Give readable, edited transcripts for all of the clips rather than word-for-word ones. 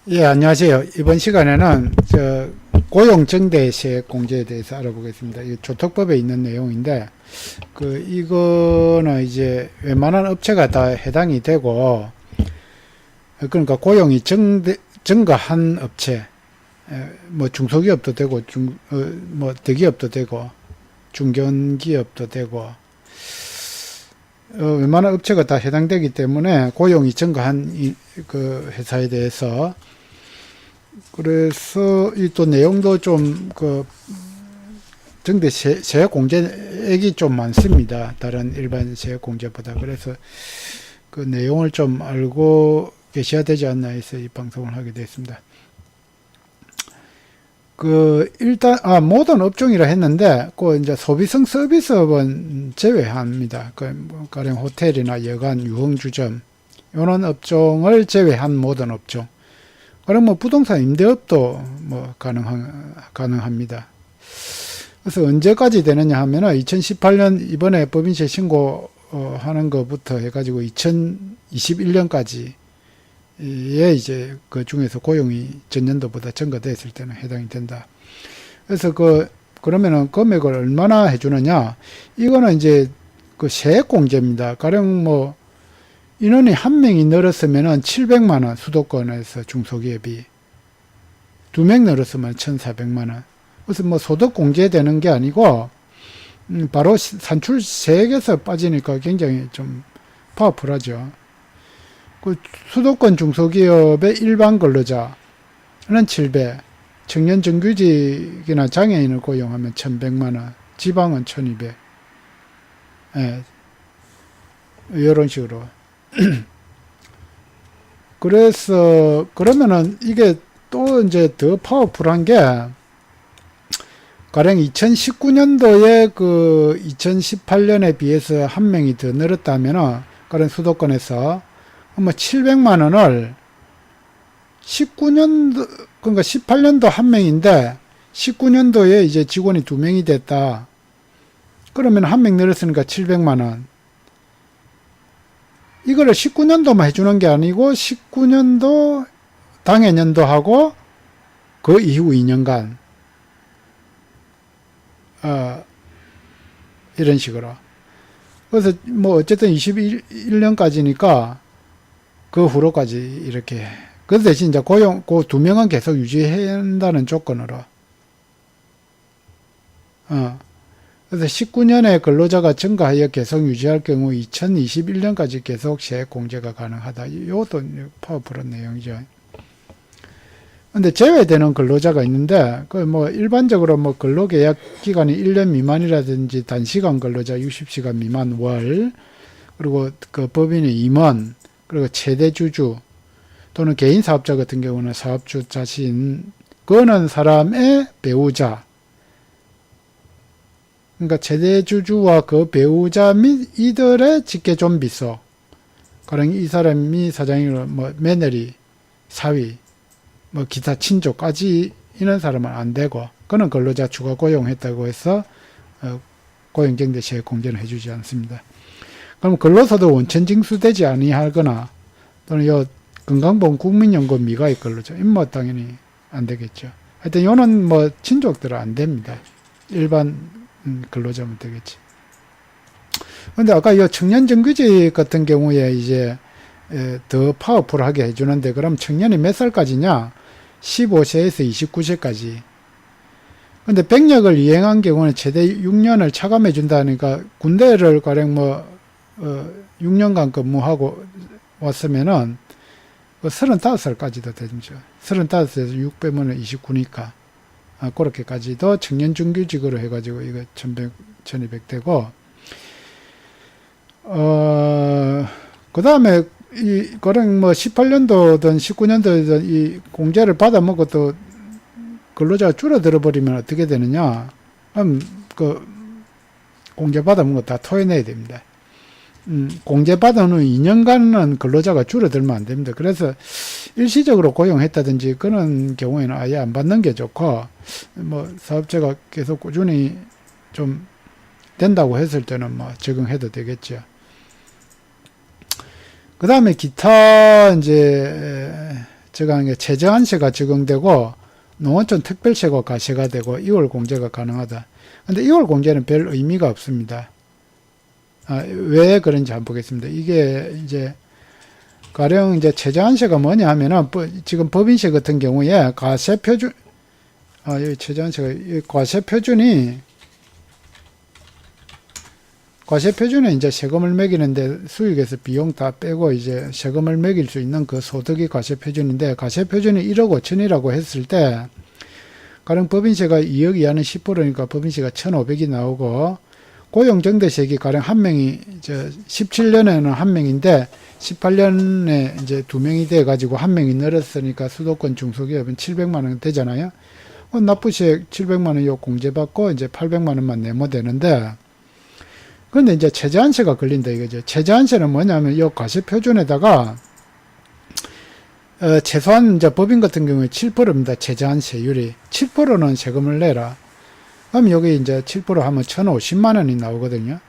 예, 안녕하세요. 이번 시간에는 고용정대세 공제에 대해서 알아보겠습니다. 이 조특법에 있는 내용인데, 이거는 이제 웬만한 업체가 다 해당이 되고, 그러니까 고용이 증가한 업체, 뭐 중소기업도 되고, 뭐 대기업도 되고, 중견기업도 되고, 웬만한 업체가 다 해당되기 때문에 고용이 증가한 그 회사에 대해서 그래서 이 또 내용도 좀 정대 세액 공제액이 좀 많습니다. 다른 일반 세액 공제보다. 그래서 그 내용을 좀 알고 계셔야 되지 않나 해서 이 방송을 하게 됐습니다. 일단 모든 업종이라 했는데 이제 소비성 서비스업은 제외합니다. 가령 호텔이나 여관, 유흥주점 이런 업종을 제외한 모든 업종. 그럼 뭐 부동산 임대업도 뭐 가능합니다. 그래서 언제까지 되느냐 하면은 2018년 이번에 법인세 신고 하는 것부터 해가지고 2021년까지에 이제 그 중에서 고용이 전년도보다 증가됐을 때는 해당이 된다. 그래서 그러면은 금액을 얼마나 해주느냐? 이거는 이제 그 세액공제입니다. 가령 뭐 인원이 한 명이 늘었으면은 700만원 수도권에서 중소기업이 2명 늘었으면 1,400만원. 그래서 뭐 소득 공제되는 게 아니고 바로 산출 세액에서 빠지니까 굉장히 좀 파워풀하죠. 수도권 중소기업의 일반 근로자는 700, 청년 정규직이나 장애인을 고용하면 1,100만원, 지방은 1,200. 예, 이런 식으로. 그래서 그러면은 이게 또 이제 더 파워풀한 게 가령 2019년도에 2018년에 비해서 한 명이 더 늘었다면은 가령 수도권에서 뭐 700만 원을 19년도 그러니까 18년도 한 명인데 19년도에 이제 직원이 2명이 됐다. 그러면 한 명 늘었으니까 700만 원. 이거를 19년도만 해주는 게 아니고 19년도 당해년도하고 그 이후 2년간 이런 식으로. 그래서 뭐 어쨌든 21년까지니까 그 후로까지 이렇게. 그 대신 이제 고용 그 2명은 계속 유지해야 한다는 조건으로. 그래서 19년에 근로자가 증가하여 계속 유지할 경우 2021년까지 계속 세액 공제가 가능하다. 이것도 파워풀한 내용이죠. 근데 제외되는 근로자가 있는데, 뭐 일반적으로 뭐 근로계약 기간이 1년 미만이라든지 단시간 근로자 60시간 미만 월, 그리고 그 법인의 임원, 그리고 최대 주주 또는 개인 사업자 같은 경우는 사업주 자신, 거는 사람의 배우자, 그러니까 최대 주주와 그 배우자 및 이들의 직계 좀비속, 가령 이 사람이 사장이고 뭐 며느리, 사위, 뭐 기타 친족까지 이런 사람은 안 되고, 그는 근로자 추가 고용했다고 해서 고용정대세 공제는 해주지 않습니다. 그럼 근로소득 원천 징수되지 아니하거나 또는 요 건강보험 국민연금 미가입 근로자, 뭐 당연히 안 되겠죠. 하여튼 요는 뭐 친족들은 안 됩니다. 일반 근로자면 되겠지. 근데 아까 이 청년정규직 같은 경우에 이제 더 파워풀하게 해주는데, 그럼 청년이 몇 살까지냐? 15세에서 29세까지. 근데 병력을 이행한 경우는 최대 6년을 차감해 준다니까, 군대를 가령 6년간 근무하고 왔으면은 35살까지도 되죠. 35에서 6 빼면 29니까. 그렇게까지도 청년 정규직으로 해가지고 이거 1200 되고, 그 다음에 그런 18년도든 19년도든 이 공제를 받아먹고 또 근로자가 줄어들어 버리면 어떻게 되느냐? 공제 받아먹은 거 다 토해내야 됩니다. 공제 받은 후 2년간은 근로자가 줄어들면 안 됩니다. 그래서 일시적으로 고용했다든지 그런 경우에는 아예 안 받는 게 좋고, 뭐 사업자가 계속 꾸준히 좀 된다고 했을 때는 뭐 적용해도 되겠죠. 그 다음에 기타 이제 적용한 게 최저한세가 적용되고 농어촌 특별세가 과세가 되고 2월 공제가 가능하다. 근데 2월 공제는 별 의미가 없습니다. 왜 그런지 한번 보겠습니다. 이게 이제 가령 이제 최저한세가 뭐냐 하면은 지금 법인세 같은 경우에 과세 표준 여기 최저한세가 과세 표준에 이제 세금을 매기는데 수익에서 비용 다 빼고 이제 세금을 매길 수 있는 그 소득이 과세 표준인데 과세 표준이 1억 5천이라고 했을 때 가령 법인세가 2억 이하는 10%니까 법인세가 1,500이 나오고 고용정대세액이 가령 한 명이 이제 17년에는 한 명인데 18년에 이제 두 명이 돼 가지고 한 명이 늘었으니까 수도권 중소기업은 700만 원 되잖아요. 납부세액 700만 원 요 공제받고 이제 800만 원만 내면 되는데 근데 이제 최저한세가 걸린다 이거죠. 최저한세는 뭐냐면 이 과세 표준에다가 최소한 이제 법인 같은 경우에 7%입니다. 최저한세율이 7%는 세금을 내라. 그럼 여기 이제 7% 하면 1,050만 원이 나오거든요.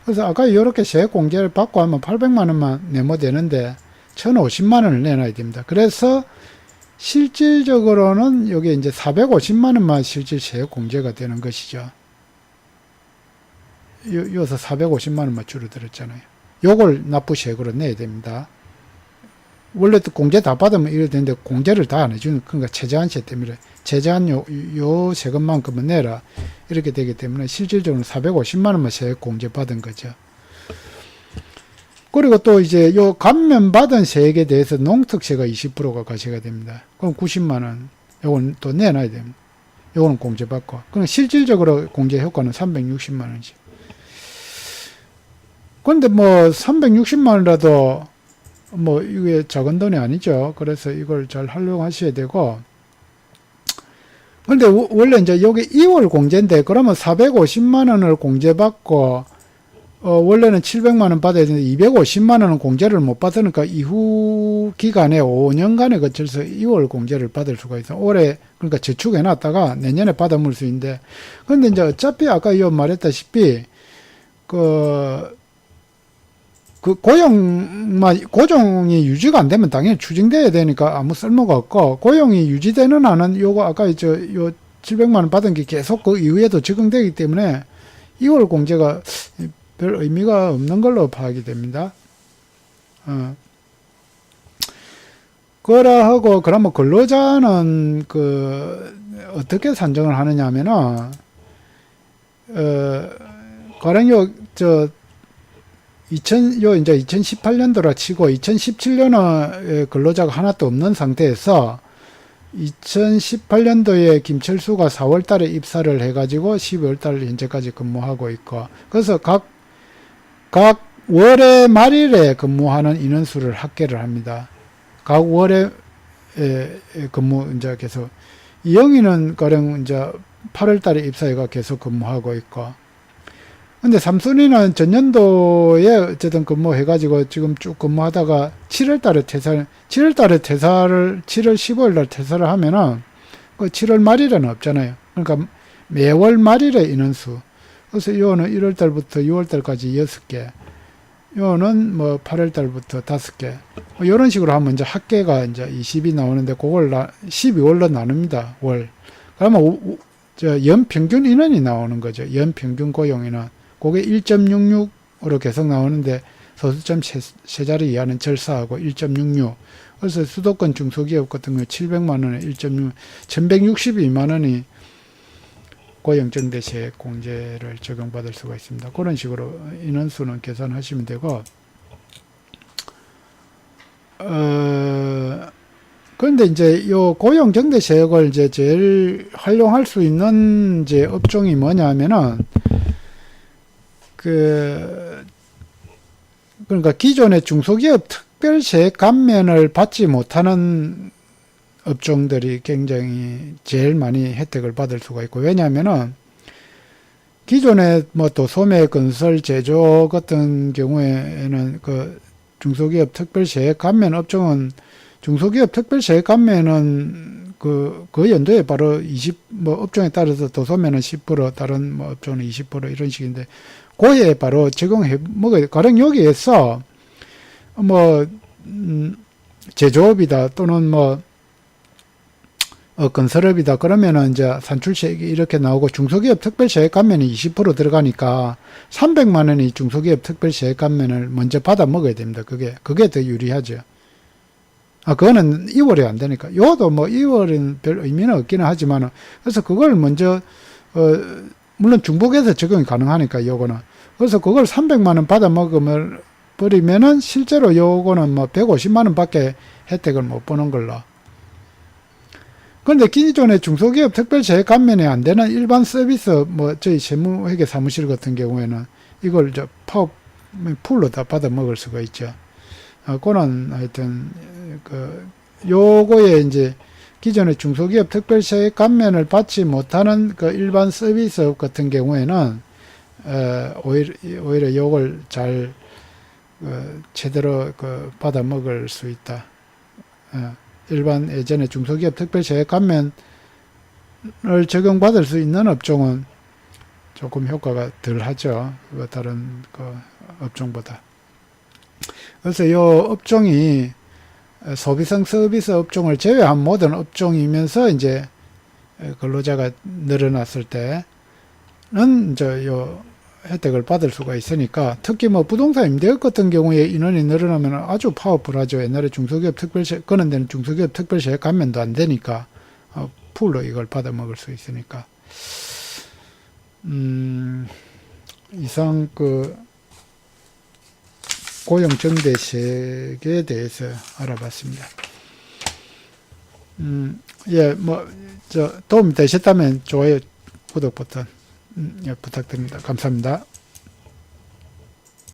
그래서 아까 이렇게 세액 공제를 받고 하면 800만 원만 내면 되는데 1,050만 원을 내놔야 됩니다. 그래서 실질적으로는 여기 이제 450만 원만 실질 세액 공제가 되는 것이죠. 여기서 450만 원만 줄어들었잖아요. 요걸 납부세액으로 내야 됩니다. 원래 또 공제 다 받으면 이래 되는데 공제를 다 안 해주는, 그러니까 최저한세 때문에 최저한 요 세금만큼은 내라 이렇게 되기 때문에 실질적으로 450만 원만 세액 공제 받은 거죠. 그리고 또 이제 요 감면 받은 세액에 대해서 농특세가 20%가 과세가 됩니다. 그럼 90만 원 요건 또 내놔야 됩니다. 요거는 공제 받고. 그럼 실질적으로 공제 효과는 360만 원이죠. 근데 뭐 360만 원이라도 뭐 이게 작은 돈이 아니죠. 그래서 이걸 잘 활용하셔야 되고. 근데 원래 이제 여기 2월 공제인데 그러면 450만 원을 공제받고 원래는 700만 원 받아야 되는데 250만 원은 공제를 못 받으니까 이후 기간에 5년간에 거쳐서 2월 공제를 받을 수가 있어. 올해 그러니까 저축해 놨다가 내년에 받아 물을 수 있는데 근데 이제 어차피 아까 말했다시피 고정이 유지가 안 되면 당연히 추징돼야 되니까 아무 쓸모가 없고, 고용이 유지되는 한은 요거 아까 요 700만 원 받은 게 계속 그 이후에도 적용되기 때문에 2월 공제가 별 의미가 없는 걸로 파악이 됩니다. 그러라 하고, 그러면 근로자는 어떻게 산정을 하느냐 하면은, 가령 이제 2018년도라 치고 2017년에 근로자가 하나도 없는 상태에서 2018년도에 김철수가 4월 달에 입사를 해가지고 12월 달 현재까지 근무하고 있고, 그래서 각 월의 말일에 근무하는 인원수를 합계를 합니다. 각 월에 근무 이제 계속 이영희는 가령 이제 8월 달에 입사해가 계속 근무하고 있고, 근데 삼순이는 전년도에 어쨌든 근무해가지고 지금 쭉 근무하다가 7월 15일 날 퇴사를 하면은 그 7월 말일에는 없잖아요. 그러니까 매월 말일에 인원수. 그래서 이거는 1월 달부터 6월 달까지 6개. 이거는 뭐 8월 달부터 5개. 뭐 이런 식으로 하면 이제 합계가 이제 20이 나오는데 그걸 12월로 나눕니다. 월. 그러면 연 평균 인원이 나오는 거죠. 연 평균 고용 인원. 그게 1.66으로 계속 나오는데 소수점 세 자리 이하는 절사하고 1.66. 그래서 수도권 중소기업 같은 경우 700만 원에 1.6, 1162만 원이 고용정대세 공제를 적용받을 수가 있습니다. 그런 식으로 인원수는 계산하시면 되고, 그런데 이제 요 고용정대세액을 이제 제일 활용할 수 있는 이제 업종이 뭐냐 하면은, 그러니까 기존의 중소기업 특별세액 감면을 받지 못하는 업종들이 굉장히 제일 많이 혜택을 받을 수가 있고, 왜냐하면은 기존에 뭐 또 소매, 건설, 제조 같은 경우에는 그 중소기업 특별세액 감면 업종은 중소기업 특별세액 감면은 그 연도에 바로 뭐 업종에 따라서 도소매는 10%, 다른 뭐 업종은 20% 이런 식인데, 그에 바로 적용해 먹어야 돼. 가령 여기에서, 제조업이다 또는 뭐 건설업이다 그러면은 이제 산출세액이 이렇게 나오고 중소기업 특별세액 감면이 20% 들어가니까 300만 원이 중소기업 특별세액 감면을 먼저 받아 먹어야 됩니다. 그게 더 유리하죠. 그거는 2월이 안 되니까. 요도 뭐 2월은 별 의미는 없기는 하지만, 그래서 그걸 먼저, 물론 중복해서 적용이 가능하니까, 요거는. 그래서 그걸 300만 원 받아 먹으면, 버리면은 실제로 요거는 뭐 150만 원 밖에 혜택을 못 보는 걸로. 그런데 기존의 중소기업 특별세액 감면이 안 되는 일반 서비스, 뭐 저희 세무회계 사무실 같은 경우에는 이걸 파업 풀로 다 받아 먹을 수가 있죠. 그거는 하여튼 요거에 이제 기존의 중소기업 특별세액 감면을 받지 못하는 그 일반 서비스업 같은 경우에는 오히려 요걸 잘 제대로 받아 먹을 수 있다. 일반 예전에 중소기업 특별세액 감면을 적용받을 수 있는 업종은 조금 효과가 덜 하죠. 다른 업종보다. 그래서 이 업종이 소비성 서비스 업종을 제외한 모든 업종이면서 이제 근로자가 늘어났을 때는 이제 요 혜택을 받을 수가 있으니까, 특히 뭐 부동산 임대업 같은 경우에 인원이 늘어나면 아주 파워풀하죠. 옛날에 중소기업 특별세액, 그런 데는 중소기업 특별세액 감면도 안 되니까 풀로 이걸 받아 먹을 수 있으니까. 이상 고용정대세액에 대해서 알아봤습니다. 예, 도움이 되셨다면 좋아요, 구독 버튼 부탁드립니다. 감사합니다.